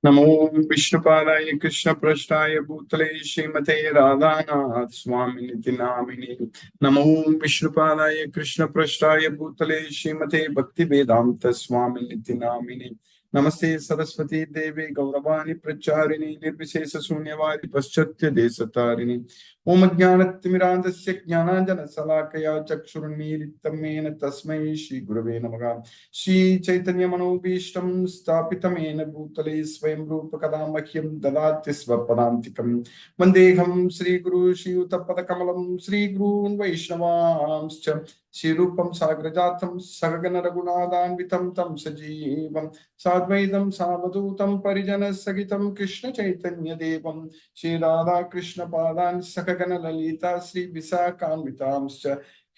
नमो विष्णुपादाय कृष्णप्रेष्ठाय भूतले श्रीमते राधानाथ स्वामिनिति नामिने। नमो विष्णुपादाय कृष्णप्रेष्ठाय भूतले श्रीमते भक्तिवेदांत स्वामिनिति नामिने। नमस्ते सरस्वती देवे गौरवाणी प्रचारिणी निर्विशेष शून्यवादी पश्चात्य देशतारिणी। ओम ज्ञानतिमिरान्धस्य ज्ञानाञ्जनशलाकया चक्षुरुन्मीलितं येन तस्मै श्री गुरवे नमः। श्री चैतन्य मनोभीष्टं स्थापितं येन भूतले स्वयं रूप कदा मह्यं ददाति स्वपदान्तिकं। वन्देऽहं श्रीगुरु श्रीयुतपदकमलं श्रीगुरून् वैष्णवांश्च श्रीरूपं साग्रजातं सगगन रघुनाथान्वितं तं सजीवं साद्वैतं सावधूतं परिजनसहितं कृष्ण चैतन्य देवं श्रीराधा कृष्ण पादान् सगगन ललिता श्री विशाखान्वितांश्च।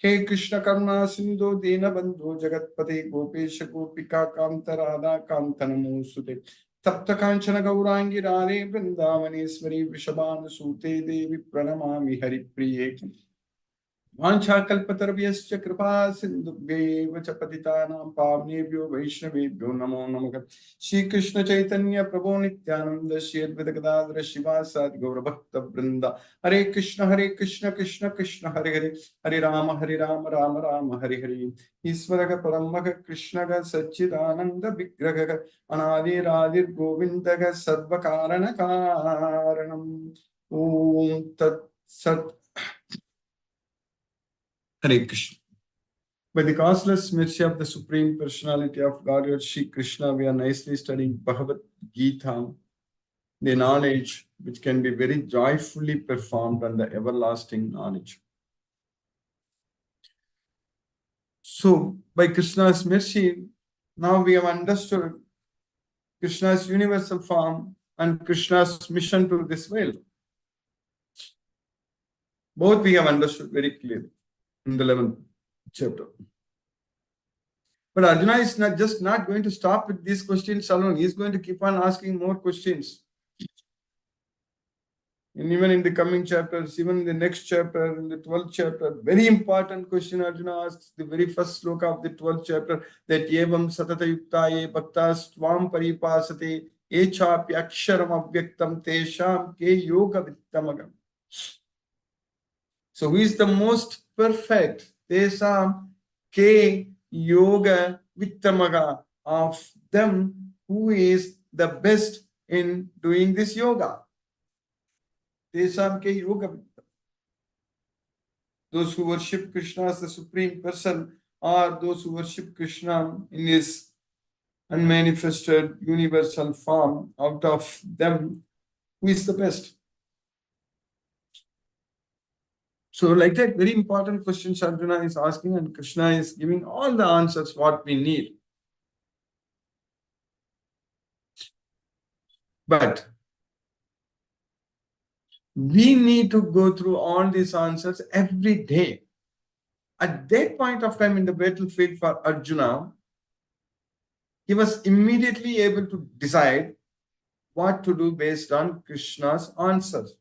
हे कृष्ण करुणा सिंधु दीनबंधु जगतपते गोपेश गोपिका कांत राधा कांत नमोस्तुते। तप्त कांचन गौरांगी राधे वृंदावनेश्वरी वृषभानुसूते देवी प्रणमामि हरिप्रिये। वाञ्छाकल्पतरुभ्यश्च कृपा सिन्धुभ्येव च पतितानां पावनेभ्यो वैष्णवेभ्यो नमो नमः। श्रीकृष्ण चैतन्य प्रभो नित्यानंद श्री अद्वैत गदाधर शिवासादि गौरभक्तवृंद। हरे कृष्ण कृष्ण कृष्ण हरे हरे, हरे राम राम हरे हरे। ईश्वर परम कृष्ण सच्चिदानंद विग्रह अनादिरादिर् गोविंद सर्व कारण कारणम। ओम तत्सत्। Hare Krishna. By the causeless mercy of the Supreme Personality of Godhead, Shri Krishna, we are nicely studying Bhagavad Gita, the knowledge which can be very joyfully performed and the everlasting knowledge. So, by Krishna's mercy, now we have understood Krishna's universal form and Krishna's mission to this world. Both we have understood very clearly in the 11th chapter. But Arjuna is not going to stop with these questions alone. He is going to keep on asking more questions. And even in the coming chapters, even in the next chapter, in the 12th chapter, very important question Arjuna asks, the very first sloka of the 12th chapter, that evam satata yuktaye bhaktas tvam paripasate echapi aksharam avyaktam tesham ke yoga vittamagam. So who is the most perfect? Tesham ke yoga vittamaga, of them who is the best in doing this yoga. Tesham ke yoga vittam. Those who worship Krishna as the Supreme Person, or those who worship Krishna in his unmanifested universal form, out of them, who is the best? So like that, very important questions Arjuna is asking, and Krishna is giving all the answers what we need. But we need to go through all these answers every day. At that point of time in the battlefield for Arjuna, he was immediately able to decide what to do based on Krishna's answers.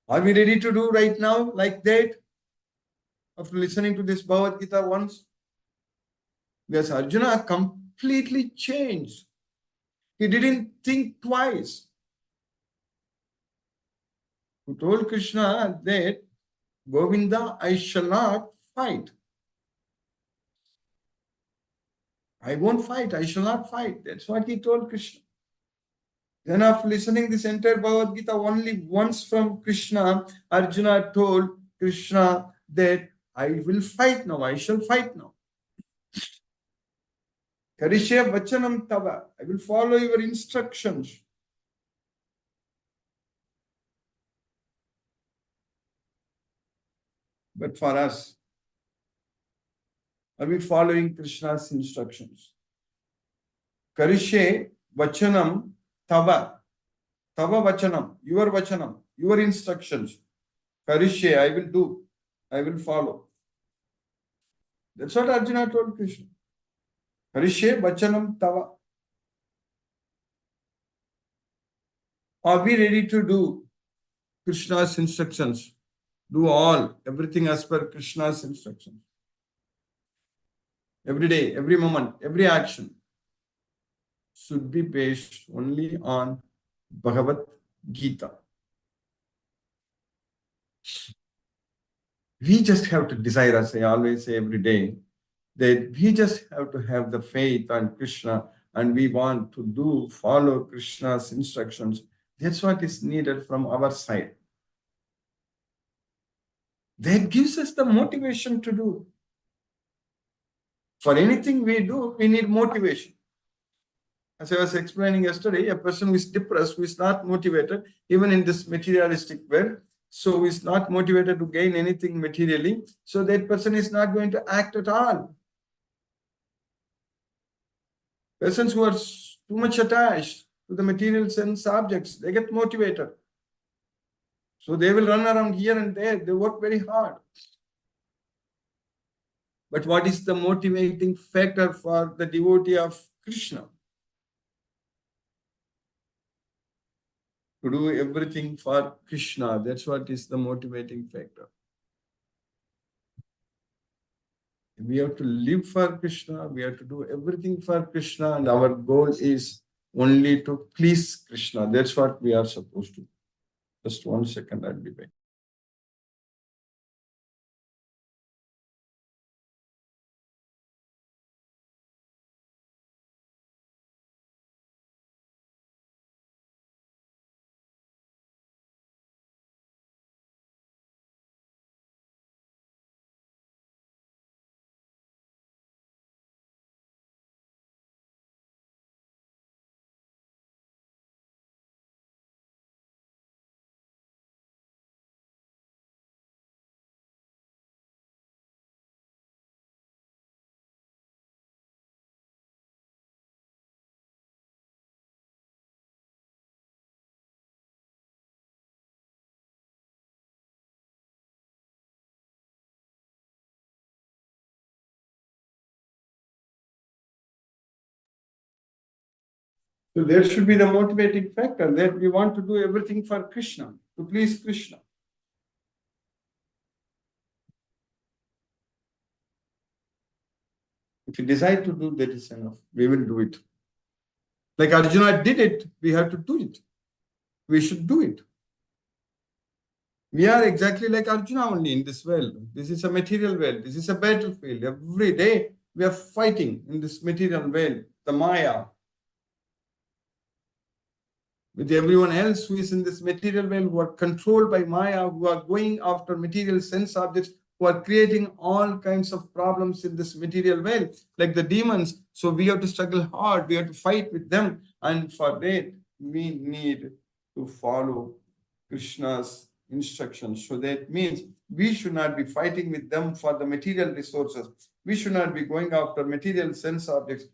Are we ready to do right now like that? After listening to this Bhagavad Gita once? Yes, Arjuna completely changed. He didn't think twice. He told Krishna that, Govinda, I shall not fight. I won't fight. I shall not fight. That's what he told Krishna. Then after listening this entire Bhagavad Gita only once from Krishna, Arjuna told Krishna that I will fight now. I shall fight now. Karishya vachanam tava. I will follow your instructions. But for us, are we following Krishna's instructions? Karishye vachanam tava. Tava vachanam. Your instructions. Karishye, I will do. I will follow. That's what Arjuna told Krishna. Karishye vachanam tava. Are we ready to do Krishna's instructions? Do everything as per Krishna's instructions. Every day, every moment, every action. should be based only on Bhagavad Gita. We just have to desire, as I always say every day, that we just have to have the faith on Krishna and we want to follow Krishna's instructions. That's what is needed from our side. That gives us the motivation to do. For anything we do, we need motivation. As I was explaining yesterday, a person who is depressed, who is not motivated, even in this materialistic world, so who is not motivated to gain anything materially, so that person is not going to act at all. Persons who are too much attached to the material sense objects, they get motivated. So they will run around here and there, they work very hard. But what is the motivating factor for the devotee of Krishna? To do everything for Krishna. That's what is the motivating factor. We have to live for Krishna. We have to do everything for Krishna. And our goal is only to please Krishna. That's what we are supposed to do. Just 1 second, I'll be back. So there should be the motivating factor that we want to do everything for Krishna, to please Krishna. If we decide to do, that is enough. We will do it. Like Arjuna did it, we have to do it. We should do it. We are exactly like Arjuna only in this world. This is a material world. This is a battlefield. Every day we are fighting in this material world, the Maya, with everyone else who is in this material world, who are controlled by Maya, who are going after material sense objects, who are creating all kinds of problems in this material world, like the demons. So we have to struggle hard. We have to fight with them. And for that, we need to follow Krishna's instructions. So that means we should not be fighting with them for the material resources. We should not be going after material sense objects.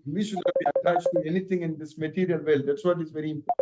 We should not be attached to anything in this material world. That's what is very important.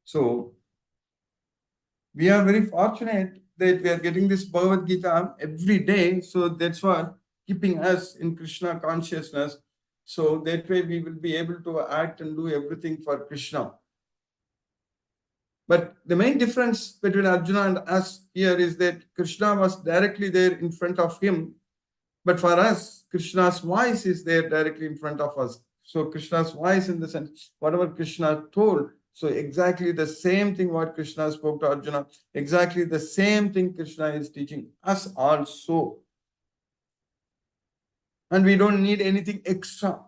So we are very fortunate that we are getting this Bhagavad Gita every day. So that's what keeping us in Krishna consciousness. So that way we will be able to act and do everything for Krishna. But the main difference between Arjuna and us here is that Krishna was directly there in front of him. But for us, Krishna's voice is there directly in front of us. So Krishna's voice, in the sense, whatever Krishna told, so exactly the same thing what Krishna spoke to Arjuna, exactly the same thing Krishna is teaching us also. And we don't need anything extra.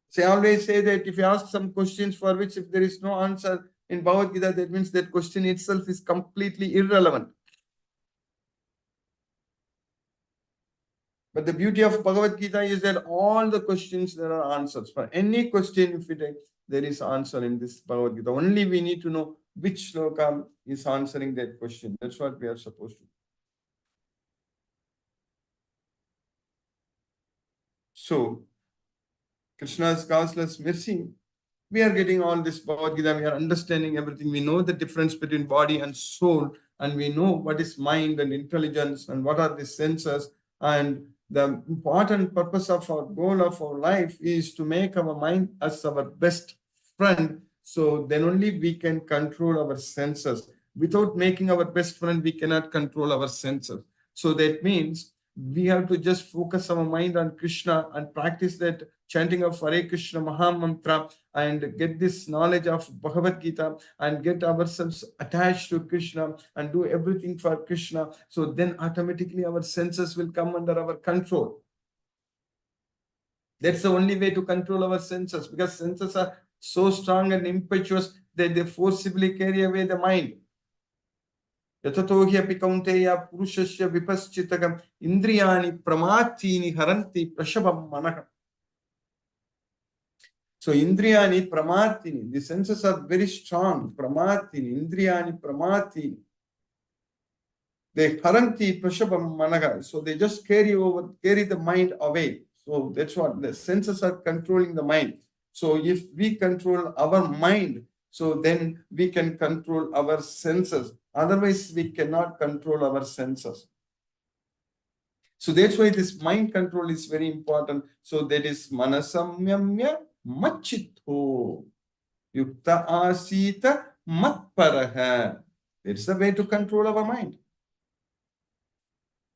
So I always say that if you ask some questions for which if there is no answer in Bhagavad Gita, that means that question itself is completely irrelevant. But the beauty of Bhagavad Gita is that all the questions, there are answers. For any question, if you take, there is answer in this Bhagavad Gita. Only we need to know which sloka is answering that question. That's what we are supposed to do. So, Krishna's causeless mercy, we are getting all this Bhagavad Gita, we are understanding everything. We know the difference between body and soul, and we know what is mind and intelligence, and what are the senses. And the important purpose of our goal of our life is to make our mind as our best friend. So then only we can control our senses. Without making our best friend, we cannot control our senses. So that means we have to just focus our mind on Krishna and practice that chanting of Hare Krishna Maha Mantra and get this knowledge of Bhagavad Gita and get ourselves attached to Krishna and do everything for Krishna. So then automatically our senses will come under our control. That's the only way to control our senses, because senses are so strong and impetuous that they forcibly carry away the mind. यततो हि कौन्तेय पुरुषस्य विपश्चितकम् इन्द्रियाणि प्रमाथीनि हरन्ति प्रशभं मनः. So indriyani pramatini, the senses are very strong. Pramatini, indriyani pramatini. They haranti prashabam managa. So they just carry the mind away. So that's what the senses are controlling the mind. So if we control our mind, so then we can control our senses. Otherwise, we cannot control our senses. So that's why this mind control is very important. So that is manasamyamya machitho yukta asita matparaha. That's the way to control our mind.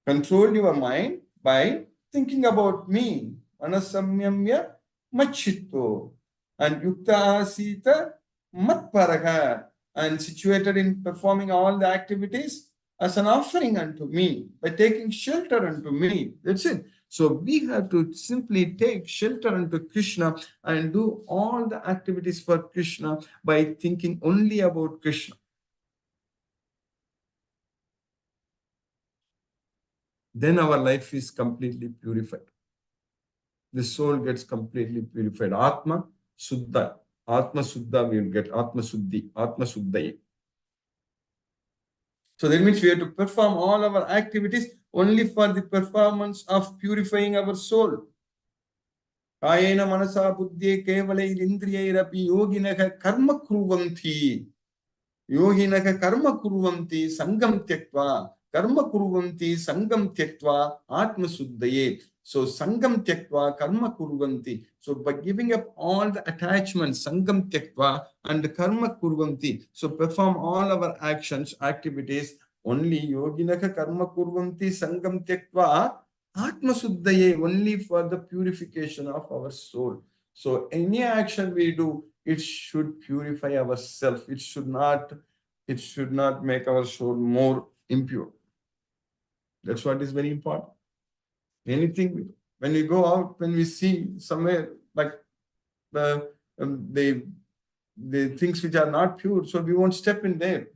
Control your mind by thinking about me. Manasamyamya machitho and yukta asita matparaha, and situated in performing all the activities as an offering unto me, by taking shelter unto me. That's it. So we have to simply take shelter unto Krishna and do all the activities for Krishna by thinking only about Krishna. Then our life is completely purified. The soul gets completely purified. Atma Suddha. Atma Suddha we will get. Atma Suddhi. Atma Suddhaye. So that means we have to perform all our activities only for the performance of purifying our soul. Kayena manasa buddhi kevalai indriyairapi yoginaha karma kuruvanti. Yoginaha karma kuruvanti sangam tyaktva. Karma kuruvanti sangam tyaktva atma suddhaye. So sangam tyaktva karma kuruvanti. So by giving up all the attachments, sangam tyaktva and karma kuruvanti. So perform all our actions, activities, only yoginaka karma kuruvanti sangam tyaktva atma suddhaye, only for the purification of our soul. So any action we do, it should purify ourselves. It should not make our soul more impure. That's what is very important. Anything, when we go out, when we see somewhere like the things which are not pure, so we won't step in there.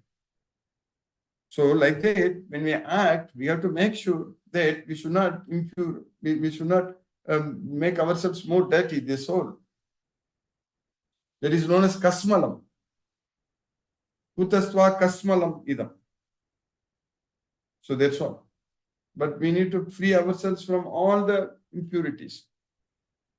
So like that, when we act, we have to make sure that we should not impure, we should not make ourselves more dirty, the soul. That is known as kasmalam. Kutasva kasmalam idam. So that's all. But we need to free ourselves from all the impurities.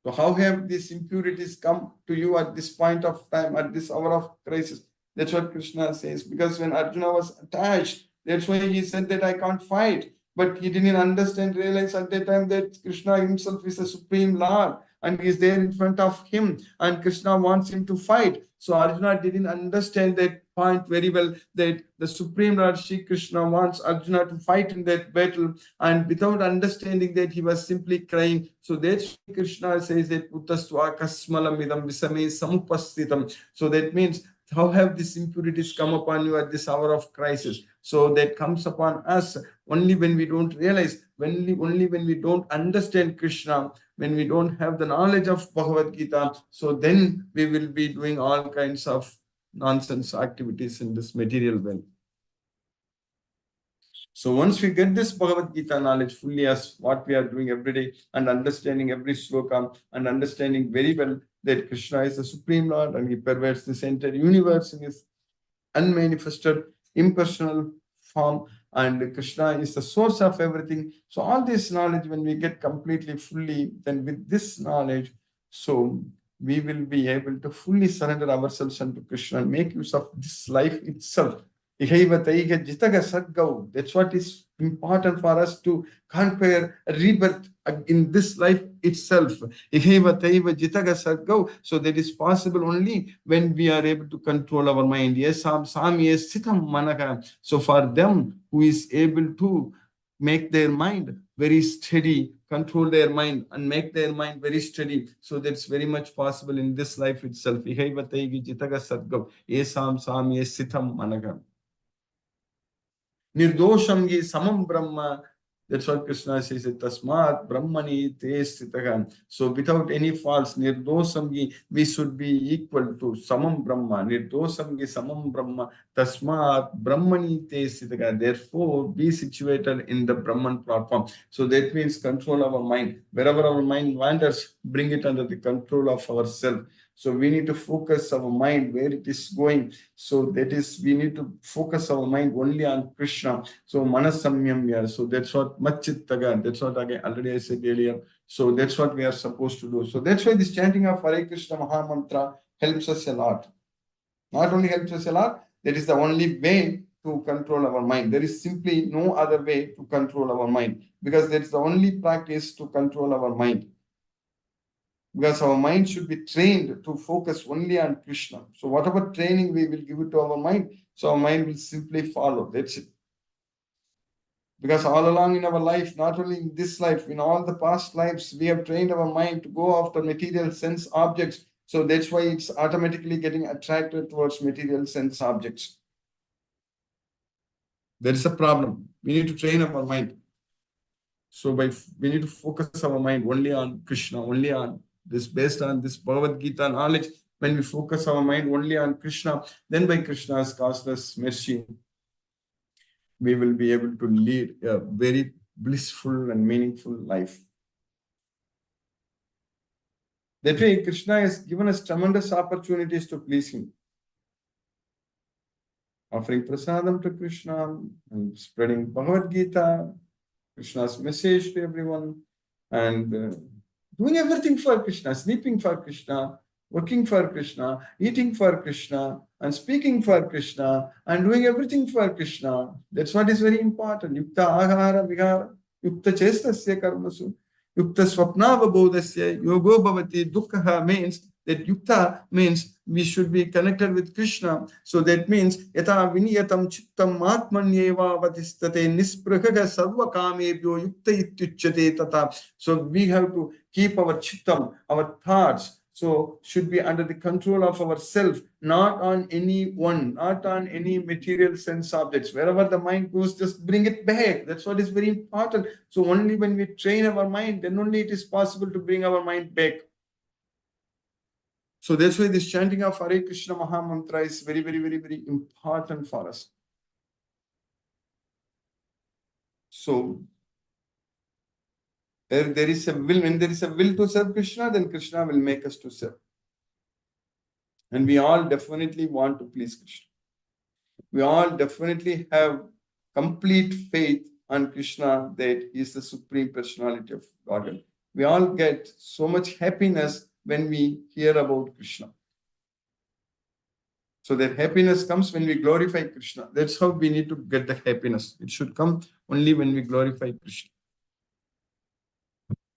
So how have these impurities come to you at this point of time, at this hour of crisis? That's what Krishna says. Because when Arjuna was attached, that's why he said that I can't fight. but he didn't understand, realize at that time that Krishna himself is the Supreme Lord and he is there in front of him and Krishna wants him to fight. So Arjuna didn't understand that point very well, that the Supreme Lord Shri Krishna wants Arjuna to fight in that battle, and without understanding that, he was simply crying. So that Shri Krishna says that Uttasva kasmalamidam visame samupastitam. So that means, how have these impurities come upon you at this hour of crisis? So that comes upon us only when we don't realize, only when we don't understand Krishna, when we don't have the knowledge of Bhagavad Gita, so then we will be doing all kinds of nonsense activities in this material world. So once we get this Bhagavad Gita knowledge fully as what we are doing every day, and understanding every sloka, and understanding very well that Krishna is the Supreme Lord and he pervades this entire universe in his unmanifested, impersonal form, and Krishna is the source of everything. So all this knowledge, when we get completely fully, then with this knowledge, so we will be able to fully surrender ourselves unto Krishna and make use of this life itself. That's what is important for us, to conquer rebirth in this life itself. So that is possible only when we are able to control our mind. Yes, so for them who is able to make their mind very steady, control their mind and make their mind very steady, so that's very much possible in this life itself. Nirdosham ye samam brahma. That's what Krishna says, Tasmat Brahmani te sthitah. So without any faults, Nirdosham ye, we should be equal to Samam Brahma. Nirdosham ye Samam Brahma. Tasmat Brahmani te sthitah. Therefore, be situated in the Brahman platform. So that means control our mind. Wherever our mind wanders, bring it under the control of ourselves. So we need to focus our mind where it is going. So that is, we need to focus our mind only on Krishna. So manasamyamya. So that's what machittaga. That's what again already I said earlier. So that's what we are supposed to do. So that's why this chanting of Hare Krishna Maha Mantra helps us a lot. Not only helps us a lot, that is the only way to control our mind. There is simply no other way to control our mind, because that's the only practice to control our mind. Because our mind should be trained to focus only on Krishna. So whatever training we will give it to our mind, so our mind will simply follow. That's it. Because all along in our life, not only in this life, in all the past lives, we have trained our mind to go after material sense objects. So that's why it's automatically getting attracted towards material sense objects. There is a problem. We need to train our mind. So we need to focus our mind only on Krishna, only on this, based on this Bhagavad Gita knowledge. When we focus our mind only on Krishna, then by Krishna's causeless mercy, we will be able to lead a very blissful and meaningful life. That way, Krishna has given us tremendous opportunities to please him. Offering prasadam to Krishna and spreading Bhagavad Gita, Krishna's message to everyone, and doing everything for Krishna, sleeping for Krishna, working for Krishna, eating for Krishna, and speaking for Krishna, and doing everything for Krishna. That's what is very important. Yukta ahara vihara, yukta chestasya karmasu, yukta swapnavabodhasya yogo bhavati dukkha, means that yukta means we should be connected with Krishna. So that means yata viniyatam chittam atmanyeva vadistate nisprakaga sarva kamebhyo yukta ityuchyate tata. So we have to keep our chittam, our thoughts, so should be under the control of ourself, not on any one, not on any material sense objects. Wherever the mind goes, just bring it back. That's what is very important. So only when we train our mind, then only it is possible to bring our mind back. So that's why this chanting of Hare Krishna Maha Mantra is very, very, very, very important for us. So there is a will. When there is a will to serve Krishna, then Krishna will make us to serve. And we all definitely want to please Krishna. We all definitely have complete faith on Krishna, that he is the Supreme Personality of Godhead. We all get so much happiness when we hear about Krishna. So that happiness comes when we glorify Krishna. That's how we need to get the happiness. It should come only when we glorify Krishna.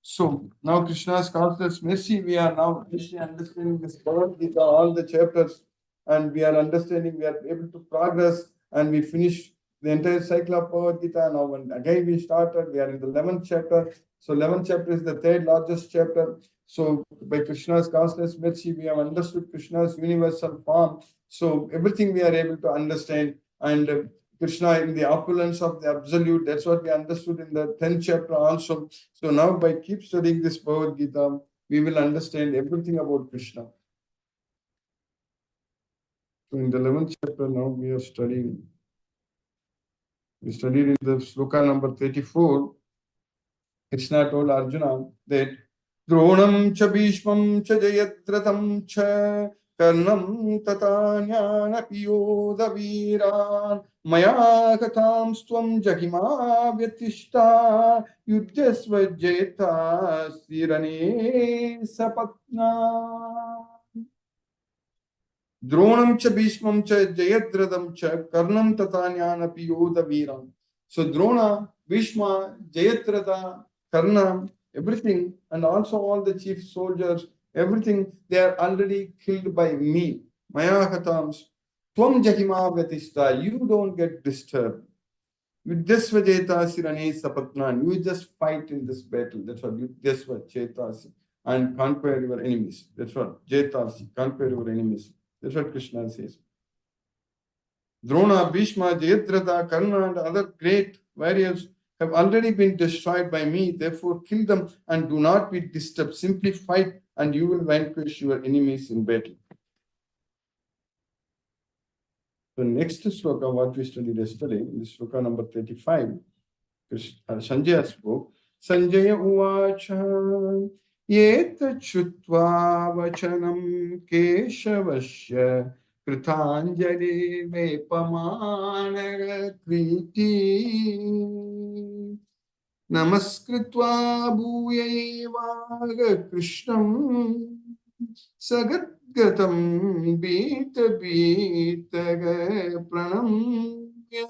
So now Krishna's counselor's mercy, we are now understanding this Bhagavad Gita, all the chapters, and we are understanding, we are able to progress, and we finish the entire cycle of Bhagavad Gita. Now, when again we started, we are in the 11th chapter. So 11th chapter is the third largest chapter. So by Krishna's counselor's mercy, we have understood Krishna's universal form. So everything we are able to understand, and Krishna in the opulence of the absolute. That's what we understood in the 10th chapter also. So now by keep studying this Bhagavad Gita, we will understand everything about Krishna. So in the 11th chapter now we are studying. We studied in the sloka number 34. Krishna told Arjuna that Dronam cha Bhishmam cha Jayadratam cha Karnam tatanyanapi yoda viran Maya katam stvam jahima vyatishta Yudhyasva jeta sirane sapatna. Dronam cha Bhishmam cha Jayadradam cha Karnam tatanyanapi yoda viran. So Drona, Bhishma, Jayadratha, Karna, everything, and also all the chief soldiers, everything, they are already killed by me. Maya katams. Tvam jahima vyatishta. You don't get disturbed. Yudhyasva jeta sirane sapatnan. You just fight in this battle. That's what Yudhyasva jetasi. And conquer your enemies. That's what jetasi. Conquer your enemies. That's what Krishna says. Drona, Bhishma, Jayadratha, Karna, and other great warriors have already been destroyed by me. Therefore, kill them and do not be disturbed. Simply fight and you will vanquish your enemies in battle. The next sloka, what we studied yesterday, is sloka number 35. Sanjaya spoke. Sanjaya uvacha yet chutva vachanam keshavasya Kritanjali vepamana kriti Namaskritva bhuyaivaga Krishnam Sagadgatam bita pranamya.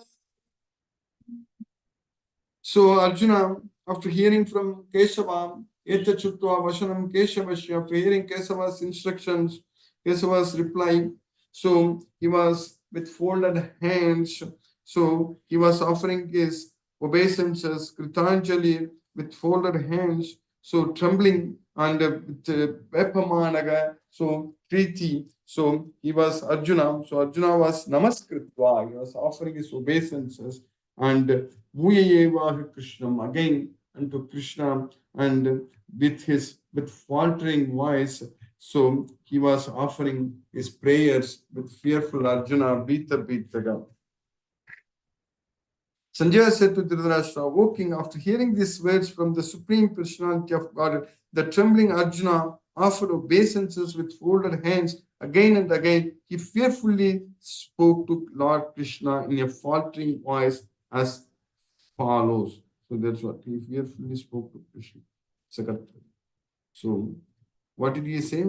So Arjuna, after hearing from Keshava, Eta Chutva Vashanam Keshavasya, after hearing Kesava's instructions, Kesava's reply, so he was with folded hands, so he was offering his obeisances, Kritanjali, with folded hands, so trembling and with Vepamanaga, so Kriti, so he was Arjuna, so Arjuna was Namaskritva, he was offering his obeisances, and Bhuyayevaha Krishnam, again unto Krishna, and with faltering voice, so he was offering his prayers with fearful Arjuna, Bita Bitaga. Sanjaya said to Dhritarashtra, O king, after hearing these words from the Supreme Personality of God, the trembling Arjuna offered obeisances with folded hands again and again. He fearfully spoke to Lord Krishna in a faltering voice as follows. So that's what he fearfully spoke to Krishna. So what did he say?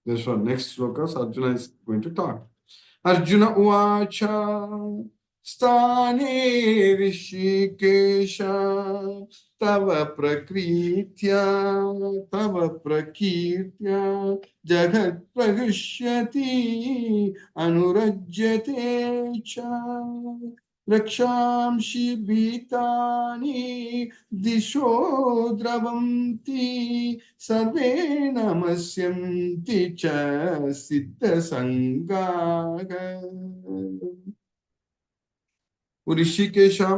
That's what next slokas Arjuna is going to talk. Arjuna uvacha stane rishikesha tava prakritya jagat pragishyati anurajyate cha Rakshamshi Bhitani Disho Dravanti Sarve Namasyanti Cha Siddha Sangaga. Rishikesha.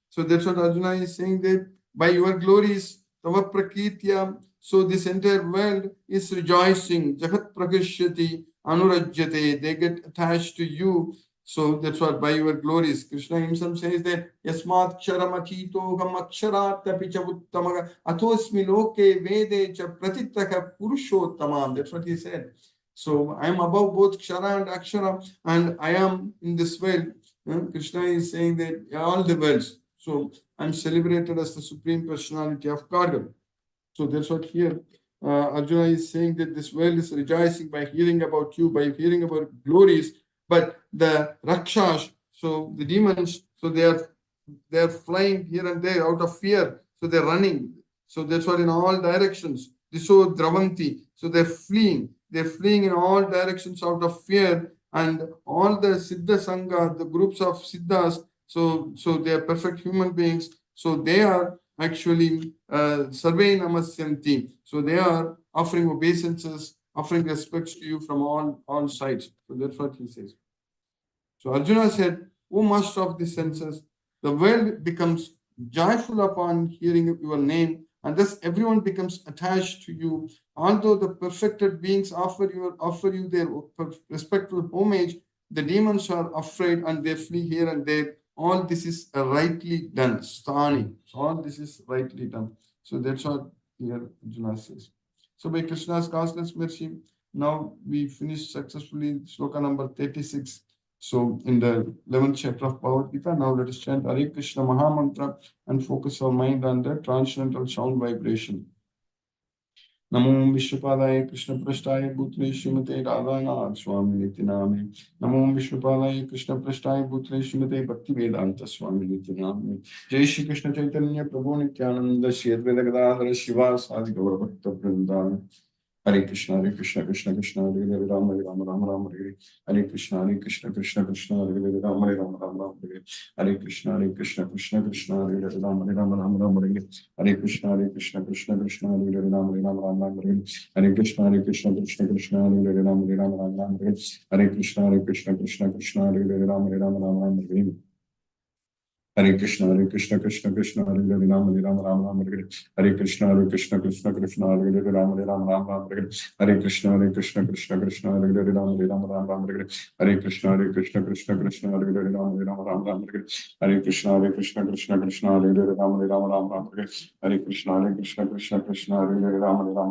So that's what Arjuna is saying, that by your glories, Tava Prakritya, so this entire world is rejoicing. Jagat Prakishyati Anurajyate. They get attached to you. So that's what by your glories. Krishna himself says that Yasmat Charamachito Gamaksharat Pichavuttamaga Athosmi Loke Vede Cha Pratitaka Purushottamam. That's what he said. So I am above both Kshara and Akshara, and I am in this world. Krishna is saying that all the worlds. So I'm celebrated as the Supreme Personality of God. So that's what here Arjuna is saying, that this world is rejoicing by hearing about you, by hearing about glories. But the Rakshas, So the demons, so they are flying here and there out of fear. So they're running. So that's what in all directions. Diso Dravanti. So they're fleeing. They're fleeing in all directions out of fear. And all the Siddha Sangha, the groups of Siddhas, so they are perfect human beings. So they are actually Sarve Namasyanti. So they are offering obeisances, offering respects to you from all sides. So that's what he says. So Arjuna said, O master of the senses, the world becomes joyful upon hearing your name, and thus everyone becomes attached to you. Although the perfected beings offer you their respectful homage, the demons are afraid and they flee here and there. All this is rightly done. Sthani. All this is rightly done. So that's what here Arjuna says. So by Krishna's causeless mercy, now we finish successfully sloka number 36. So in the 11th chapter of Bhagavad Gita, now let us chant Hare Krishna Maha Mantra and focus our mind on the transcendental sound vibration. नमो विश्वपादाय कृष्ण पृष्ठाय भूतले श्रीमते राधानाथ स्वामी नित्य नामे नमो विश्वपादाय कृष्ण पृष्ठाय भूतले श्रीमते भक्ति वेदांत स्वामी नित्य नामे जय श्री कृष्ण चैतन्य प्रभु नित्यानंद श्री अद्वैत गदाधर शिवासादि गौर भक्त Vrindavan Hare Krishna Krishna Krishna Hare Hare Ram Ram Ram Ram Hare Krishna Krishna Krishna Hare Hare Ram Ram Ram Hare Krishna Krishna Krishna Hare Hare Ram Ram Ram Hare Krishna Krishna Krishna Hare Hare Ram Ram Ram Hare Krishna Krishna Krishna Hare Hare Ram Ram Ram Hare Krishna Krishna Krishna Hare Hare Ram Ram Ram Hare Krishna Krishna Krishna Hare Hare Ram Ram Ram Hare Krishna Krishna Krishna Hare Hare Ram Ram Ram Hare Krishna Krishna Krishna Hare Hare Ram Ram Ram Hare Krishna Krishna Krishna Hare Hare Ram Ram Ram Hare Krishna Krishna Krishna Hare Hare Ram Ram Hare Krishna Krishna Krishna Hare Hare Ram Ram Hare Krishna Krishna Krishna Hare Hare Ram Ram Hare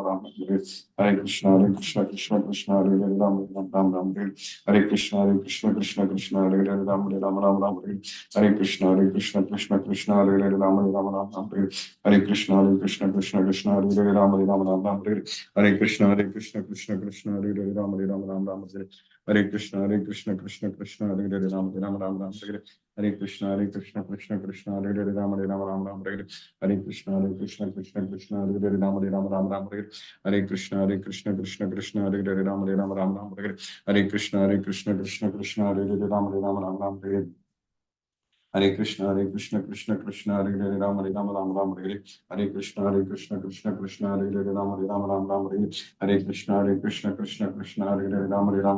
Krishna Krishna Krishna Hare Hare Ram Ram Hare Krishna Krishna Krishna Hare Hare Ram Ram Hare Krishna Krishna Krishna Hare Hare Ram Ram Hare Krishna Krishna Krishna Hare Hare Ram Ram Hare Krishna Krishna Krishna Hare Hare Ram Ram Hare Krishna Krishna Krishna Hare Hare Ram Ram Hare Krishna Krishna Krishna Hare Hare Ram Ram Hare Krishna Krishna Krishna Hare Hare Ram Ram Hare Krishna Krishna Krishna Hare Hare Ram Ram Hare Krishna Krishna Krishna Hare Hare Ram Ram Hare Krishna Krishna Krishna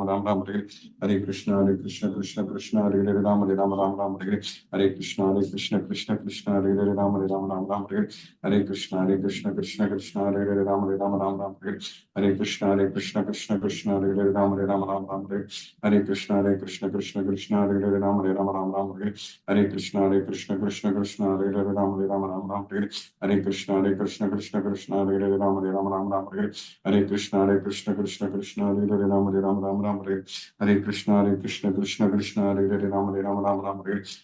Hare Hare Ram Ram Hare Krishna Krishna Krishna Hare Hare Ram Ram Hare Krishna Krishna Krishna Hare Hare Ram Ram Hare Krishna Krishna Krishna Hare Hare Ram Ram Hare Krishna Krishna Krishna Hare Hare Ram Ram Hare Krishna Krishna Krishna Hare Hare Ram Ram Hare Krishna Krishna Krishna Hare Hare Ram Ram Hare Krishna Krishna Krishna Hare Hare Ram Hare Krishna Krishna Krishna Hare Hare Ram Hare Krishna Krishna Krishna Hare Hare Ram Hare Krishna Krishna Krishna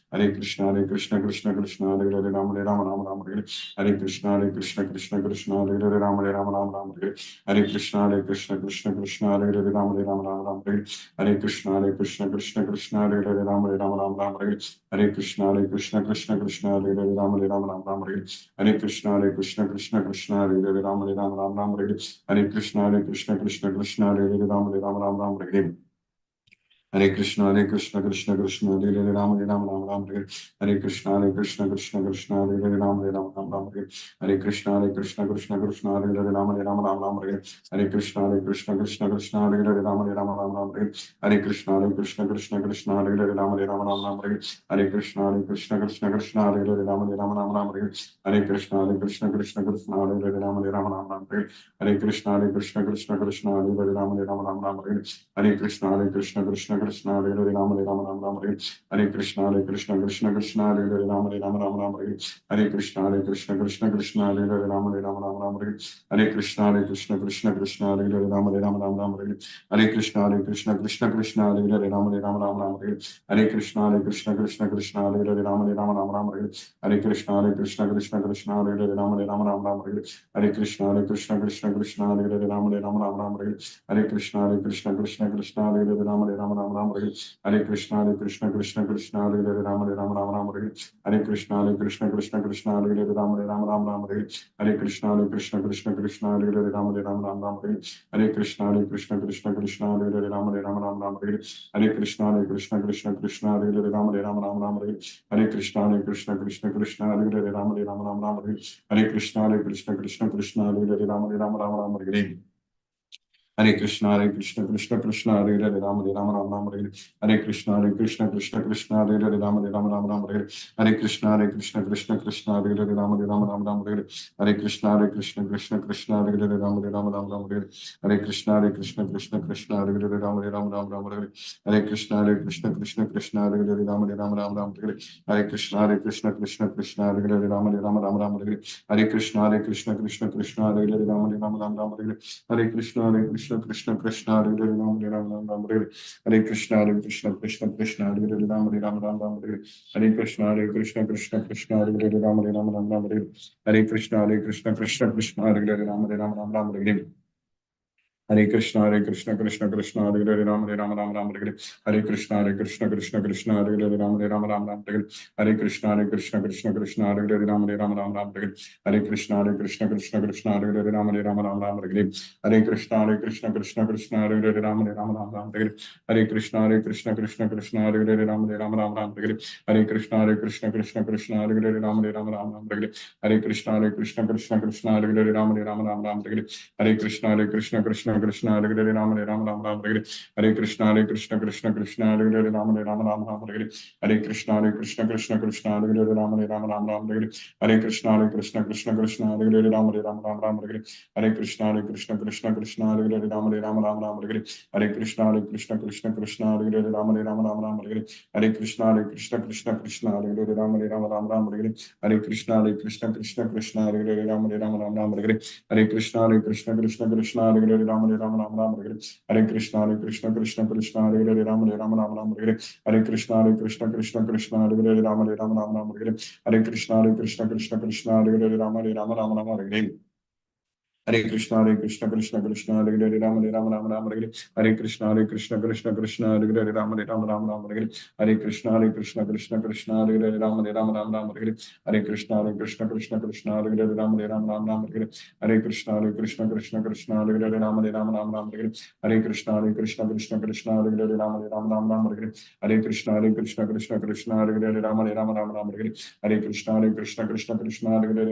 Hare Hare Ram Hare Krishna Krishna Krishna Hare Hare Ram Hare Krishna Krishna Krishna Hare Hare Ram Hare Krishna Krishna Krishna Hare Hare Ram Hare Krishna Krishna Krishna Hare Hare Ram Hare Krishna Krishna Krishna Hare Hare Ram Hare Krishna Krishna Krishna Hare Hare Ram Hare Krishna Krishna Krishna Hare Hare Ram Hare Krishna Krishna Krishna Hare Hare Ram Hare Krishna Krishna Krishna Hare Hare Ram Hare Krishna Krishna Krishna Hare Hare Ram Hare Krishna Krishna Krishna Hare Hare Ram Hare Krishna Krishna Krishna Hare Hare Ram Hare Krishna Krishna Krishna Hare Hare Ram Hare Krishna Krishna Krishna Hare Hare Ram Hare Krishna Krishna Krishna Hare Hare Ram Hare Krishna Krishna Krishna Hare Hare Ram Hare Krishna Krishna Krishna Hare Hare Ram Hare Krishna Krishna Krishna Hare Hare Ram Hare Krishna Krishna Krishna Hare Hare Ram Hare Krishna Krishna Krishna Hare Hare Ram Hare Krishna Krishna Krishna Hare Hare Ram Hare Krishna Krishna Krishna Hare Hare Ram Hare Krishna Krishna Krishna Hare Hare Ram Hare Krishna Krishna Krishna Hare Hare Ram Ram Hare Krishna Krishna Krishna Hare Hare Ram Ram Ram Ram Hare Hare Krishna Krishna Krishna Krishna Hare Hare Ram Ram Ram Ram Hare Hare Krishna Krishna Krishna Krishna Hare Hare Ram Ram Ram Ram Hare Hare Krishna Krishna Krishna Krishna Hare Hare Ram Ram Ram Ram Hare Hare Krishna Krishna Krishna Krishna Hare Hare Ram Ram Ram Ram Hare Hare Krishna Krishna Krishna Krishna Hare Hare Ram Ram Ram Ram Hare Hare Krishna Krishna Krishna Krishna Hare Hare Ram Ram Ram Ram Hare Hare Hare Krishna Krishna Krishna Hare Hare Ram Ram Ram Ram Hare Hare Krishna Krishna Krishna Krishna Hare Hare Ram Ram Ram Hare Hare Krishna Krishna Krishna Krishna Hare Hare Ram Ram Ram Hare Hare Krishna Krishna Krishna Krishna Hare Hare Ram Ram Ram Hare Hare Krishna Krishna Krishna Krishna Hare Hare Ram Ram Ram Hare Hare Krishna Krishna Krishna Krishna Hare Hare Ram Ram Ram Hare Hare Krishna Krishna Krishna Krishna Hare Hare Ram Ram Hare Hare Krishna Krishna Krishna Krishna Hare Hare Ram Ram Hare Hare Krishna Krishna Krishna Krishna Hare Hare Ram Ram Hare Hare Krishna Krishna Krishna Krishna Hare Hare Ram Ram Hare Hare Krishna Krishna Krishna Krishna Hare Hare Ram Ram Hare Hare Krishna Krishna Krishna Krishna Hare Hare Ram Ram Hare Hare Krishna Krishna Krishna Hare Hare Ram Ram Hare Hare Krishna Krishna Krishna Hare Hare Ram Ram Hare Krishna Krishna Krishna Krishna Hare Hare Ram Ram Hare Krishna Krishna Krishna Krishna Hare Hare Ram Ram Hare Krishna Krishna Krishna Krishna Hare Hare Ram Hare Krishna Krishna Krishna Krishna Hare Hare Ram Hare Krishna Krishna Krishna Krishna Hare Hare Ram Hare Krishna Krishna Krishna Krishna Hare Hare Ram Hare Krishna Krishna Krishna Hare Hare Ram Hare Krishna Krishna Krishna Krishna Hare Hare Ram Hare Krishna Krishna Krishna Krishna Hare Hare Ram Hare Krishna Krishna Krishna Krishna Hare Hare Ram Hare Krishna Krishna Krishna Krishna Hare Hare Ram Hare Krishna Krishna Krishna Krishna Hare Hare Ram Hare Krishna Krishna Krishna Krishna Hare Hare Ram Hare Krishna Krishna Krishna Krishna Hare Hare Ram Hare Krishna Krishna Krishna Krishna Hare Hare Ram Hare Krishna Krishna Krishna Krishna Hare Hare Ram Hare Krishna Krishna Krishna Krishna Hare Hare Ram Hare Krishna Krishna Krishna Krishna Hare Hare Ram Hare Hare Krishna Krishna Krishna Hare Hare Ram Hare Krishna Krishna Krishna Hare Hare Ram Hare Krishna Krishna Krishna Krishna Hare Hare Ram Hare Krishna Krishna Krishna Krishna Hare Hare Ram Hare Krishna Krishna Krishna Krishna Hare Hare Ram Hare Krishna Krishna Krishna Krishna Hare Hare Ram Hare Krishna Krishna Krishna Krishna Hare Hare Ram Hare Krishna Krishna Krishna Krishna Hare Hare Hare Krishna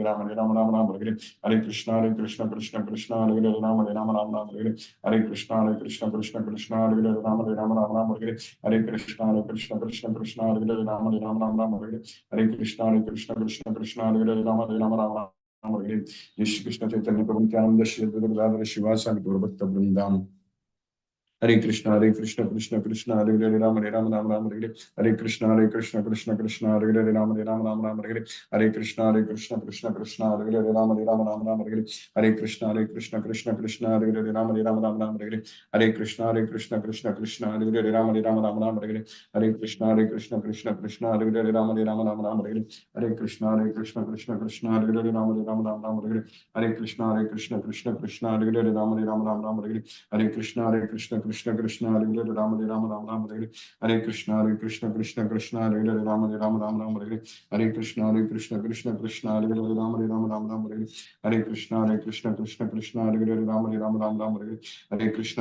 Krishna Krishna Hare Hare Ram Hare Krishna Krishna Krishna Krishna Hare Hare Ram Hare Krishna Krishna Krishna Krishna Hare Hare Hare Krishna Krishna Krishna Krishna Hare Hare Ram Shri Krishna Chaitanya Prabhu Nityananda Shri Advaita Gadadhara Shivasadi Gaura Bhakta Vrindam Hare Krishna Krishna Krishna Hare Hare Ram Ram Hare Krishna Krishna Krishna Hare Hare Ram Ram Hare Krishna Krishna Krishna Hare Hare Ram Hare Krishna Krishna Krishna Hare Hare Ram Hare Krishna Krishna Krishna Hare Hare Ram Hare Krishna Krishna Krishna Hare Hare Ram Hare Krishna Krishna Krishna Hare Hare Ram Hare Krishna Krishna Krishna Hare Hare Ram Hare Krishna Krishna Krishna Hare Hare Ram Hare Krishna Krishna Krishna Hare Hare Ram Hare Krishna Krishna Krishna Hare Hare Ram Hare Krishna Krishna Krishna Hare Hare Hare Krishna Krishna Krishna Hare Hare Hare Krishna Krishna Krishna Hare Hare Hare Krishna Krishna Krishna Hare Hare Hare Krishna Krishna Krishna Hare Hare Hare Krishna Krishna Hare Hare Hare Krishna Krishna Krishna Hare Hare Hare Krishna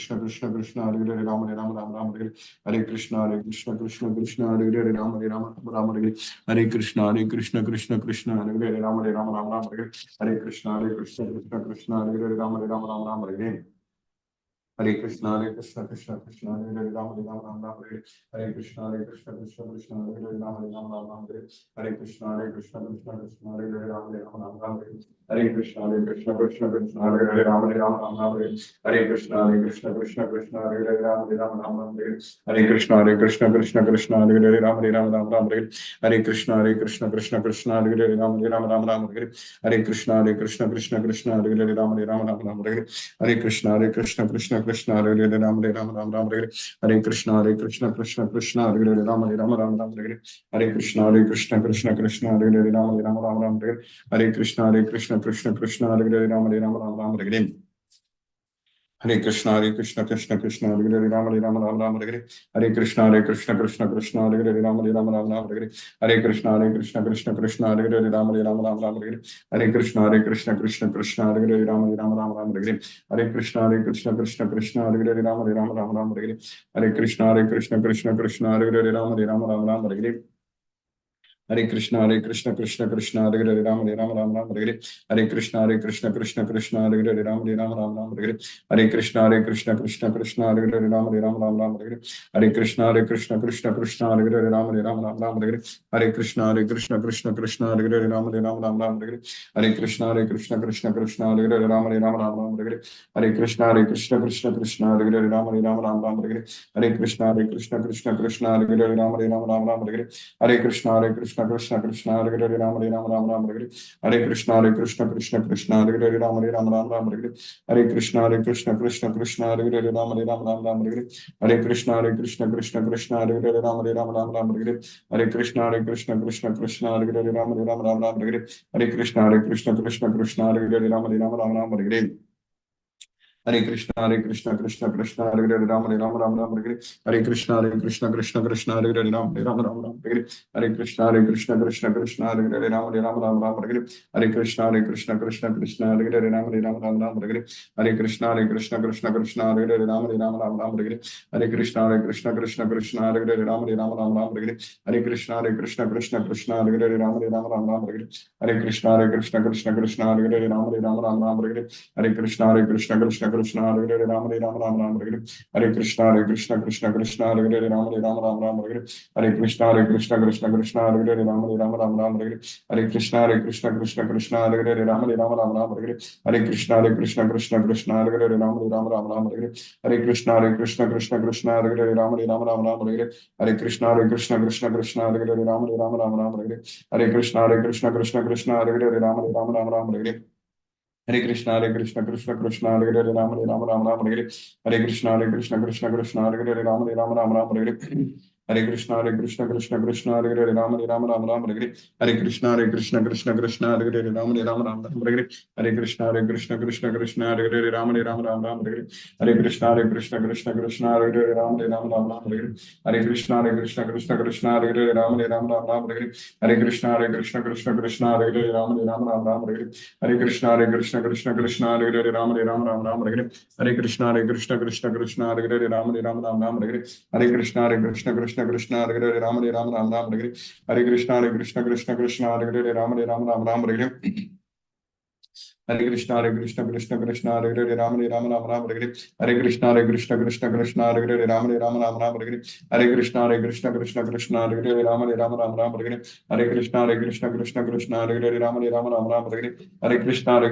Krishna Krishna Hare Hare Hare Krishna Krishna Krishna Hare Hare Hare Krishna Krishna Krishna Hare Hare Hare Krishna Krishna Krishna Hare Hare Hare Krishna Krishna Krishna Hare Hare Hare Krishna Krishna Krishna Hare Hare Hare Krishna Krishna Hare Hare Ram Hare Krishna Krishna Hare Hare Ram Hare Krishna Krishna Hare Hare Hare Krishna Krishna Krishna Hare Hare Ram Hare Krishna Krishna Krishna Hare Hare Ram Hare Hare Krishna, Krishna Krishna, Hare Hare, Rama Rama Rama Rama Hare Hare, Hare Krishna, Krishna Krishna, Hare Hare, Rama Rama Rama Rama Hare Hare, Hare Krishna, Krishna Krishna, Hare Hare, Rama Rama Rama Rama Hare Hare, Hare Krishna, Krishna Krishna, Hare Hare, Rama Rama Rama Rama Hare Hare, Hare Krishna, Krishna Krishna, Hare Hare, Rama Rama Rama Rama Hare Hare, Hare Krishna, Krishna Hare Hare, Rama Rama Rama Rama Hare Hare. Hare Krishna, Krishna, Hare Hare, Ram, Ram, Hare Hare. Hare Krishna, Krishna, Hare Hare, Ram, Ram, Hare Hare. Hare Krishna, Krishna, Hare Hare, Ram, Ram, Hare Hare. Hare Krishna, Krishna, Hare Hare, Ram, Ram, Hare Hare. Hare Krishna, Krishna, Hare Hare, Ram, Ram, Hare Hare. Hare Krishna, Krishna, Hare Hare, Ram, Ram, Hare Hare. Hare Krishna, Krishna, Hare Hare, Ram, Ram, Hare Hare. Hare Krishna, Krishna, Hare Hare, Ram, Ram, Hare Hare. Hare Krishna, Krishna, Hare Hare, Ram, Ram, Hare Hare. Hare Krishna, Krishna, Hare Hare, Ram, Ram, Hare Hare. Hare Krishna, Krishna, Hare Hare, Ram, Ram, Hare Hare. Hare Krishna, Krishna, Hare Hare, Ram, Ram, Hare Hare. Hare Krishna, Krishna, Hare Hare, Ram, Ram, Hare Hare. Hare Krishna, Krishna, Hare Hare, Ram, Ram, Hare Hare. Hare Krishna, Hare Hare, Ram, Hare Hare. Hare Krishna, Krishna, Hare Hare, Ram, Ram, Hare Hare. Hare Krishna, Krishna, Hare Hare, Ram, Ram, Hare Hare. Hare Krishna, Krishna, Hare Hare, Ram, Ram, Hare Hare. Hare Krishna, Krishna, Hare Hare, Ram, Ram, Hare Hare. Hare Krishna, Krishna, Hare Hare, Ram, Ram, Hare Hare. Hare Krishna, Krishna, Hare Hare, Ram, Ram, Hare Hare. Hare Krishna, Krishna, Hare Hare, Ram, Ram, Hare Hare. Hare Krishna, Krishna, Hare Hare, Ram, Ram, Hare Hare. Hare Krishna, Krishna, Hare Hare, Ram, Ram, Hare Hare. Hare Krishna, Krishna, Hare Hare, Ram, Ram, Hare Hare. Hare Krishna, Krishna, Hare Hare, Ram, Ram, Hare Hare. Hare Krishna, Krishna, Hare Hare, Ram, Ram, Hare Hare. Hare Krishna, Krishna, Hare Hare, Ram, Ram, Hare Hare. Hare Krishna, Krishna, Hare Hare, Ram, Ram, Hare Hare. Hare Krishna, Krishna, Hare Hare, Ram, Ram, Hare Hare. Hare Krishna, Hare Hare, Ram, Ram, Hare Hare. Hare Krishna, Krishna, Hare Hare, Ram, Ram, Hare Hare. Hare Krishna, Krishna, Hare Hare, Ram, Ram, Hare Hare. Hare Krishna, Krishna, Hare Hare, Ram, Ram, Hare Hare. Hare Krishna, Krishna, Hare Hare, Ram, Ram, Hare Hare. Hare Krishna, Krishna, Hare Hare, Ram, Ram, Hare Hare. Hare Krishna, Krishna, Hare Hare, Ram, Ram, Hare Hare. Hare Krishna, Krishna, Hare Hare, Ram, Ram, Hare Hare. Hare Krishna, Krishna, Hare Hare, Ram, Ram, Hare Hare. Hare Krishna, Krishna, Hare Hare, Ram, Ram, Hare Hare. Hare Krishna, Krishna, Hare Hare, Ram, Ram, Hare Hare. Hare Krishna, Krishna, Hare Hare, Ram, Ram, Hare Hare. Hare Krishna, Krishna, Hare Hare, Ram, Ram, Hare Hare. Hare Krishna, Krishna, Hare Hare, Ram, Ram, Hare Hare. Hare Krishna, Krishna, Hare Hare, Ram, Ram, Hare Hare. Hare Krishna, Krishna, Hare Hare, Ram, Ram, Hare Hare. Hare Krishna, Krishna, Hare Hare, Ram, Ram, Hare Hare. Hare Krishna, Krishna, Hare Hare, Ram, Ram, Hare Hare. Hare Krishna, Krishna, Hare Hare, Ram, Ram, Hare Hare. Hare Krishna, Krishna, Hare Hare, Ram, Ram, Hare Hare. Hare Krishna, Krishna, Hare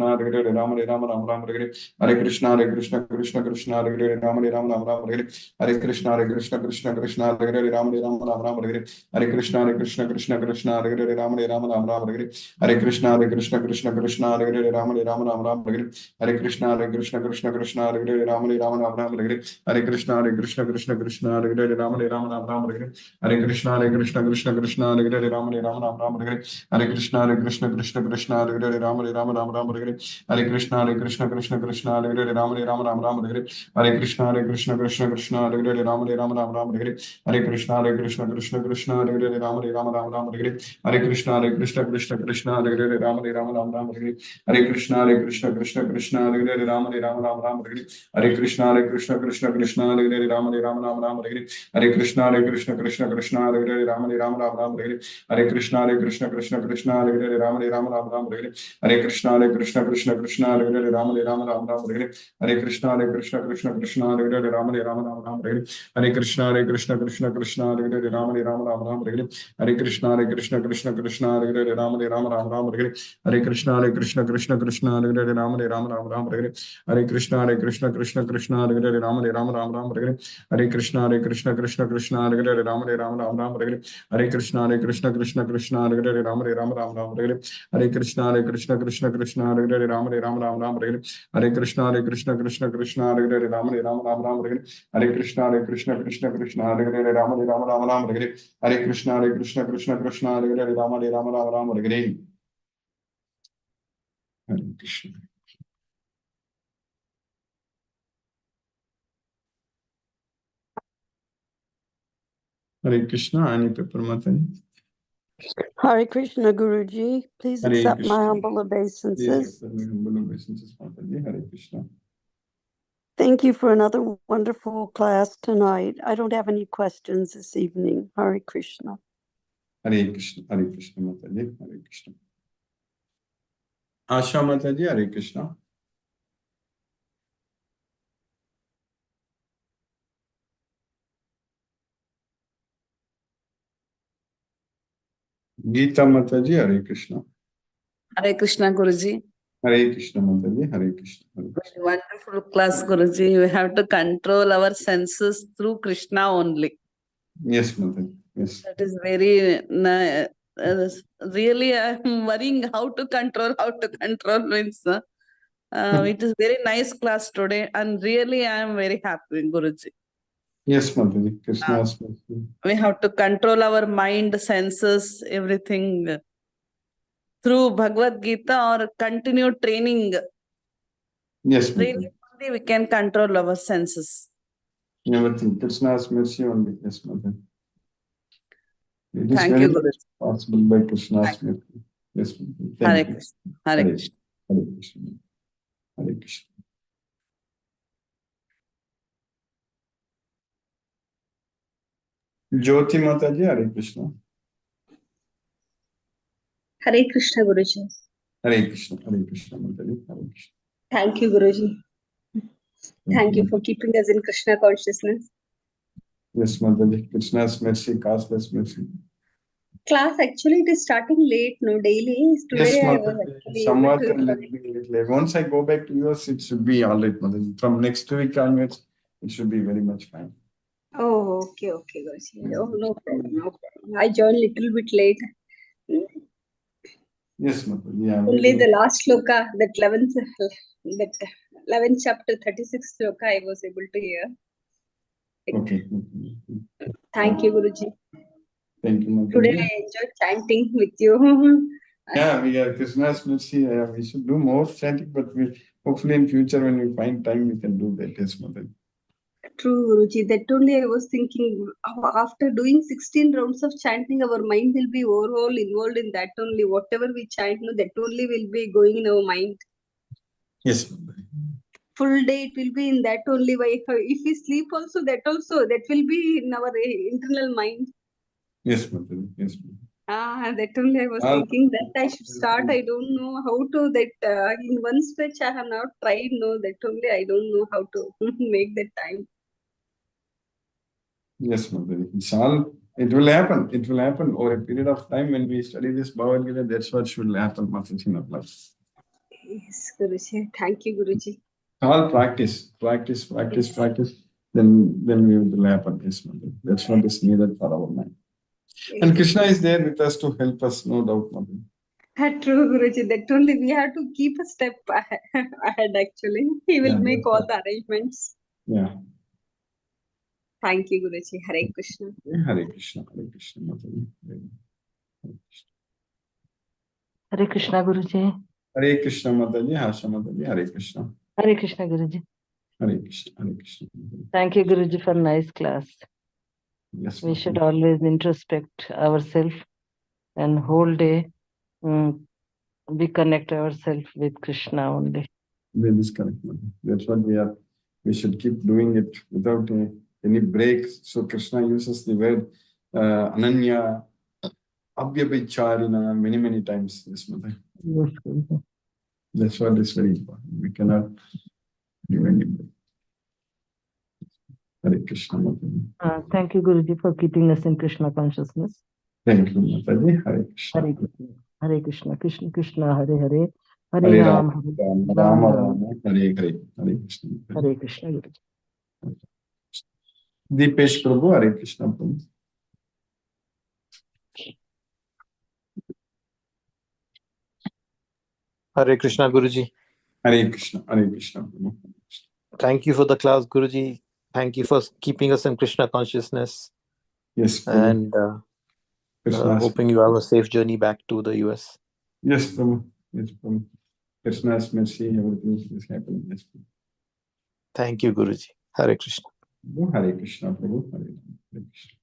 Hare, Ram, Ram, Hare Hare. Hare Krishna, Krishna, Hare Hare, Ram, Ram, Hare Hare. Hare Krishna, Krishna, Hare Hare, Ram, Ram, Hare Hare. Hare Krishna, Krishna, Hare Hare, Ram, Ram, Hare Hare. Hare Krishna, Krishna, Hare Hare, Ram, Ram, Hare Hare. Hare Krishna, Krishna, Hare Hare, Ram, Ram, Hare Hare. Hare Krishna, Krishna, Hare Hare, Ram, Ram, Hare Hare. Hare Krishna, Krishna, Hare Hare, Ram, Ram, Hare Hare. Hare Krishna, Krishna, Hare Hare, Ram, Ram, Hare Hare. Hare Krishna, Krishna, Hare Hare, Ram, Ram, Hare Hare. Hare Krishna, Krishna, Hare Hare, Ram, Ram, Hare Hare. Hare Krishna, Krishna, Hare Hare, Ram, Ram, Hare Hare. Hare Krishna, Krishna, Hare Hare, Ram, Ram, Hare Hare. Hare Krishna, Krishna, Hare Hare, Ram, Ram, Hare Hare. Hare Krishna, Krishna, Hare Hare, Ram, Ram, Hare Hare. Hare Krishna, Krishna, Hare Hare, Ram, Ram, Hare Hare. Hare Krishna, Krishna, Hare Hare, Ram, Ram, Hare Hare. Hare Krishna, Krishna, Hare Hare, Ram, Ram, Hare Hare. Hare Krishna, Krishna, Hare Hare, Ram, Ram, Hare Hare. Hare Krishna, Krishna, Hare Hare, Ram, Ram, Hare Hare. Hare Krishna, Krishna, Hare Hare, Ram, Ram, Hare Hare. Hare Krishna, Krishna, Hare Hare, Ram, Ram, Hare Hare. Hare Krishna, Krishna, Hare Hare, Ram, Ram, Hare Hare. Hare Krishna, Krishna, Hare Hare, Ram, Ram, Hare Hare. Hare Krishna, Krishna, Hare Hare, Ram, Ram, Hare Hare. Hare Krishna. Hare Krishna, Ani Pepper Mataji. Hare Krishna, Guruji. Please Hare accept Krishna. my humble Please obeisances. accept my humble obeisances, Mataji. Hare Krishna. Thank you for another wonderful class tonight. I don't have any questions this evening. Hare Krishna. Hare Krishna, Mataji. Hare Krishna. Asha Mataji, Hare Krishna. Geeta Mataji, Hare Krishna. Hare Krishna, Guruji. Hare Krishna, Mataji. Hare Krishna. Hare Krishna. Wonderful class, Guruji. We have to control our senses through Krishna only. Yes, Mataji. Yes. That is very really I'm worrying how to control means it is very nice class today and really I am very happy, Guruji. Yes, Mataji. Krishna's mercy. We have to control our mind, senses, everything through Bhagavad Gita or continue training. Yes, Mataji. Training only we can control our senses. Everything. Krishna's mercy only. Yes, Mataji. It is Thank very you, much Guruji. possible by Krishna's mercy. Yes, Mataji. Hare Thank you. Krishna. Hare Krishna. Hare Krishna. Hare Krishna. Jyoti Mataji, Hare Krishna. Hare Krishna, Guruji. Hare Krishna Mataji. Hare Krishna. Thank you, Guruji. Thank you for keeping us in Krishna consciousness. Yes, Mataji. Krishna's mercy, causeless mercy. Class actually it is starting late, no daily. Today Yes, I was Mataji. actually Somewhat able a little late. Once I go back to US, it should be all right, Mataji. From next week onwards, it should be very much fine. Oh, okay, Guruji. Oh, no problem. I joined little bit late. Yes, Mataji. Yeah, Only the last shloka, that 11th chapter, 36th shloka, I was able to hear. Okay. Thank you, Guruji. Thank you, Mataji. Today I enjoyed chanting with you. Yeah, we are Krishna's mercy. We should do more chanting, but hopefully in future when we find time, we can do that. Yes, Mataji. True, Guruji. That only I was thinking, after doing 16 rounds of chanting, our mind will be overall involved in that only. Whatever we chant, no, that only will be going in our mind. Yes, Mataji. Full day it will be in that only. If we sleep also, that will be in our internal mind. Yes, Mataji. Yes, Mataji. That only I was thinking that I should start. I don't know how to that in one stretch I have not tried. No, that only I don't know how to make that time. Yes, Mataji. It will happen. It will happen over a period of time when we study this Bhagavad Gita. That's what should happen, Mataji, in our life. Yes, Guruji. Thank you, Guruji. All practice. Then we will happen. Yes, Mataji. That's what is needed for our mind. Yes. And Krishna is there with us to help us, no doubt, Mataji. True, Guruji. That only we have to keep a step ahead. Actually, he will make all the arrangements. Yeah. Thank you, Guruji. Hare Krishna. Hare Krishna, Mataji. Hare Krishna, Guruji. Hare Krishna, Mataji. Hasha Mataji. Hare Krishna. Hare Krishna, Guruji. Hare Krishna. Thank you, Guruji, for nice class. Yes, We Mataji. should always introspect ourselves and whole day we connect ourselves with Krishna only. That is correct, Mataji. That's what we should keep doing it without any break. So Krishna uses the word Ananya, Abhyabhicharina many times. Yes, Mataji. Yes, Guruji. That's what is very important. We cannot do any break. Hare Krishna, Mataji. Thank you, Guruji, for keeping us in Krishna consciousness. Thank you, Mataji. Hare Krishna. Hare Krishna. Hare Krishna, Krishna Krishna, Hare Hare, Hare Hare Ram, Ram, Hare Ram Ram, Ram, Hare Hare. Hare Krishna. Hare Krishna, Guruji. Deepesh Prabhu, Hare Krishna, Prabhu. Hare Krishna, Guruji. Hare Krishna, Prabhu. Thank you for the class, Guruji. Thank you for keeping us in Krishna consciousness. Yes, Prabhu. And Krishna's hoping you have a safe journey back to the US. Yes, Prabhu. Yes, Prabhu. Krishna's mercy, everything is happening. Yes, Prabhu. Thank you, Guruji. Hare Krishna. Hare Krishna, Prabhu. Hare Krishna.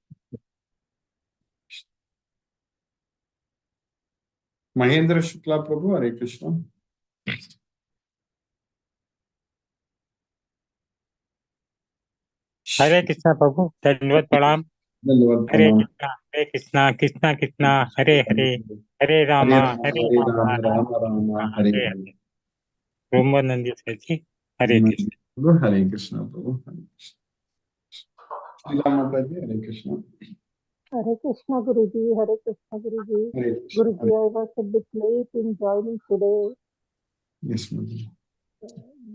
Mahendra Shukla Prabhu, Hare Krishna. हरे कृष्णा प्रभु, दंडवत प्रणाम। धन्यवाद हरे प्रणाम। कृष्णा कृष्णा कृष्णा हरे हरे, हरे हरे रामा राम हरे हरे रामा राम राम राम हरे हरे हरे। ब्रह्मानंद जी, हरे कृष्ण। प्रभु हरे कृष्णा प्रभु हरे कृष्ण। श्रीला माता जी हरे Krishna. Hare Krishna Guruji, Hare Krishna Guruji. Hare Krishna. Guruji, I was a bit late in joining today, Yes, mother.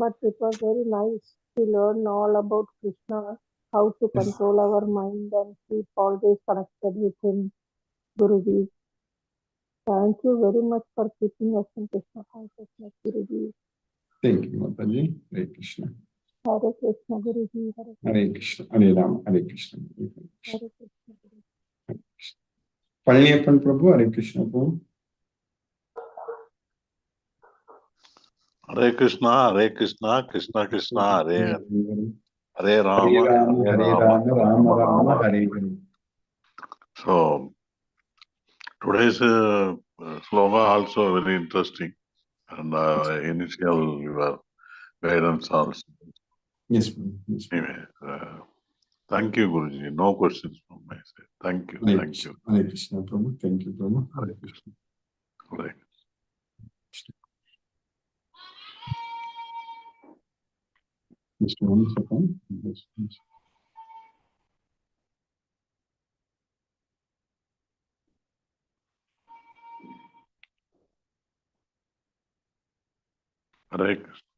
but it was very nice to learn all about Krishna, how to Yes. control our mind and keep always connected with him. Guruji, thank you very much for keeping us in Krishna consciousness, Guruji. Thank you, Mata ji. Hare Krishna. Hare Krishna Guruji, Hare Hare Krishna. Hare Ram. Hare Krishna. Hare Krishna Guruji. Palniappan Prabhu, Hare Krishna Prabhu. Hare Krishna, Krishna Krishna, Hare Hare Rama, Rama, Hare Hare Rama, Rama, Rama Rama Rama, Rama. Hare Hare. So today's sloga also very interesting, and initial your guidance also. Yes, ma'am. Yes, ma'am. Anyway, thank you, Guruji. No questions from my side. Thank you, Hare thank Krishna. you. Hare Krishna Prabhu. Thank you, Prabhu. Hare Hare Krishna. Hare. Just one second. Yes, yes. Hare Krishna.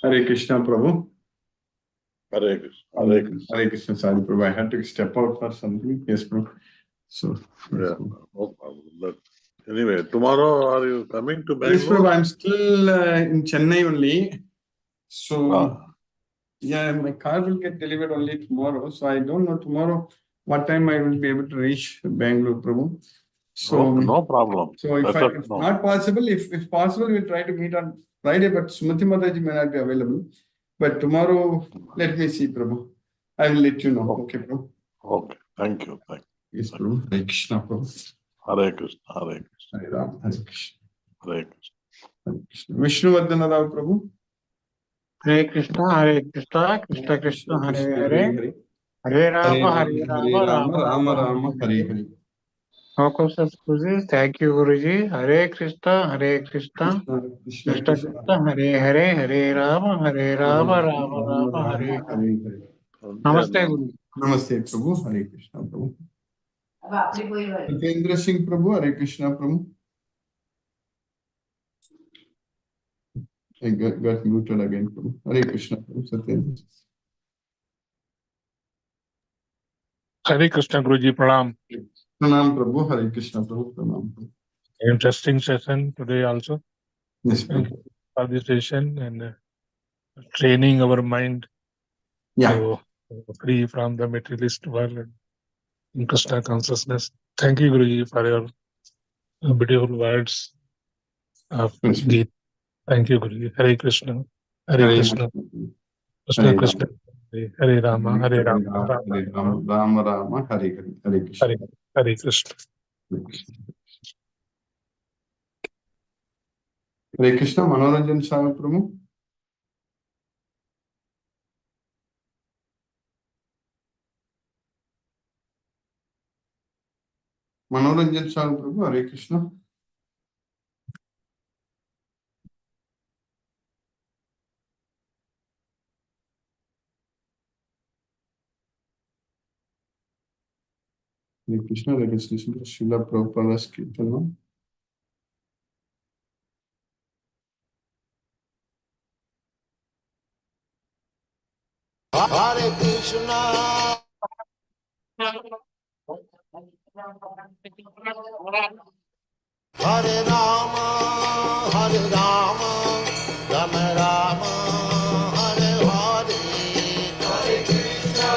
Hare Krishna, Prabhu. Hare Krishna. Hare Krishna. Hare Krishna, sorry, Prabhu. I had to step out for something. Yes, Prabhu. So, Yeah, no problem. Anyway, tomorrow are you coming to yes, Prabhu. Bangalore? I'm still in Chennai only. So, yeah, my car will get delivered only tomorrow. So, I don't know tomorrow what time I will be able to reach Bangalore, Prabhu. So, No problem. so if not possible, if possible, we'll try to meet on Friday, but Sumati Mataji may not be available. But tomorrow, let me see, Prabhu. I will let you know. Okay, Prabhu. Okay. Thank you. Thank you. Yes, Prabhu. Hare Krishna, Prabhu. Hare Krishna. Hare Krishna. Hare Ram. Hare Krishna. Hare Krishna. Hare Krishna. Vishnuvardhana Rao, Prabhu. Hare Krishna, Krishna Krishna, Hare Hare, Hare Rama, Rama Rama, Hare Hare. No questions, Guruji. Thank you, Guruji. Hare Krishna, Krishna, Krishna, Krishna Krishna, Hare Hare, Hare Rama, Rama, Rama, Hare Hare. Namaste, Guruji. Namaste, Prabhu. Hare Krishna, Prabhu. Satendra Singh, Prabhu. Hare Krishna, Prabhu. I got muted again, Prabhu. Hare Krishna, Prabhu. Satendra. Hare Krishna Guruji, Pranam. Pranam, Prabhu. Hare Krishna, Prabhu. Pranam, Prabhu. Interesting session today also. Yes, Thank Prabhu. you for this session and training our mind Yeah. to free from the materialist world and in Krishna consciousness. Thank you, Guruji, for your beautiful words of Yes, Gita. Thank you, Guruji. Hare Krishna. Hare Hare Krishna. Krishna Krishna. Hare Rama. Hare Rama. Rama Rama, Hare Hare. Hare Krishna. Hare Krishna. Hare Krishna, Manoranjan Swami, Prabhu. Manoranjan Swami, Prabhu. Hare Krishna. Hare Krishna, let us listen to Srila Prabhupada's Kirtana. Hare Krishna. Hare Rama, Hare Rama, Rama Rama, Hare Hare. Hare Krishna,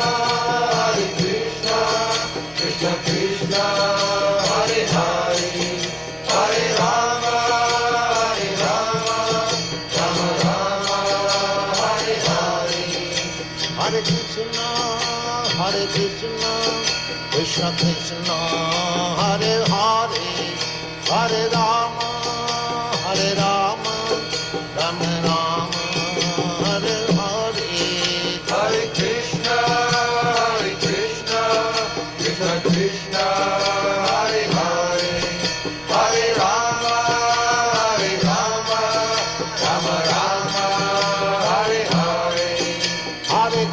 Krishna Krishna, Hare Hare. Hare Rama, Rama Rama, Hare Hare. Hare Krishna, Krishna Krishna, Hare Hare. Hare Rama, Rama Rama, Hare Hare. Hare Krishna, Krishna Krishna, Hare Hare. Hare Rama, Rama Rama, Hare Hare. Hare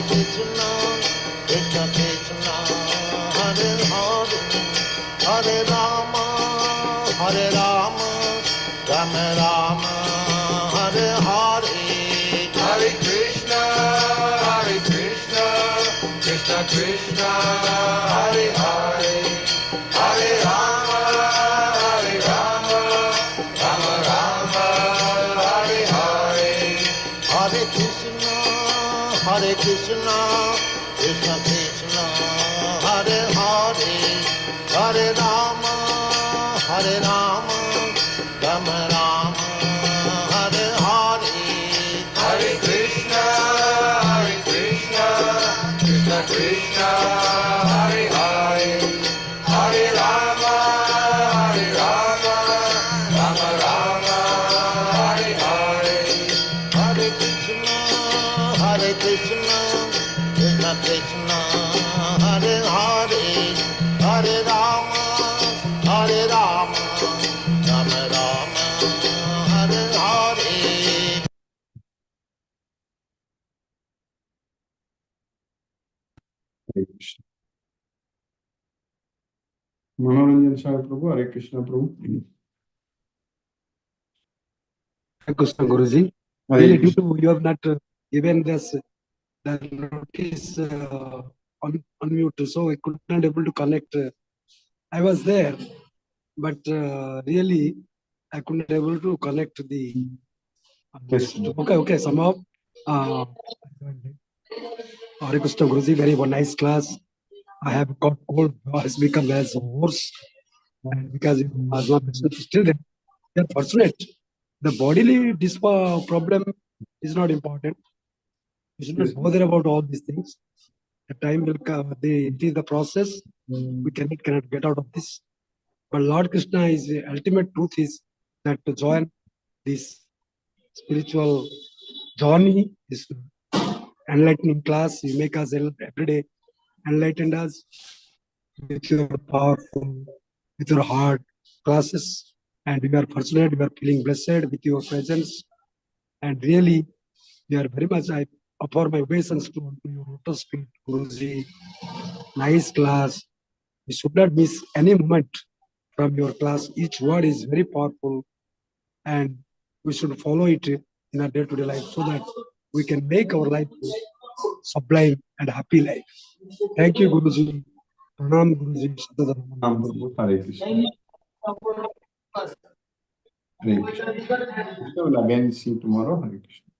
Krishna, Krishna Krishna, Hare Hare. Hare Rama, Rama Rama, Hare Hare. Hare Krishna, Krishna Krishna, Hare Hare. Hare Rama, Rama Rama, Hare Hare. Hare Krishna, Krishna Krishna, Hare Hare. Hare Rama, Rama Rama, Hare Hare. Hare Krishna, Krishna Krishna, Hare Hare. Hare Rama, Rama Rama, Hare Hare. Hare Krishna, Krishna Krishna, Hare Hare. Hare Rama, Rama Rama, Hare Hare. Hare Krishna. Manoranjan Swami, Prabhu. Hare Krishna, Prabhu. Krishna Guruji. Hare Really, due Krishna. to you have not given this the notice on mute, so I could not able to connect. I was there, but really I could not able to connect the. Yes. Okay. Somehow, Hare Krishna Guruji, very one nice class. I have got cold, has become as worse, and because it was not still there. They are fortunate. The bodily problem is not important. You should not bother about all these things. The time will come. It is the process. We cannot get out of this. But Lord Krishna is the ultimate truth is that to join this spiritual journey, this enlightening class, you make us every day enlightened us with your powerful, with your heart classes, and we are fortunate, we are feeling blessed with your presence, and really we are very much. I offer my obeisance to your lotus feet, Guruji. Nice class. We should not miss any moment from your class. Each word is very powerful, and we should follow it in our day-to-day life so that we can make our life sublime and happy life. Thank you, Guruji. Pranam, Guruji. Ram Prabhu. Hare Krishna. Hare Krishna. Krishna will again see you tomorrow. Hare Krishna.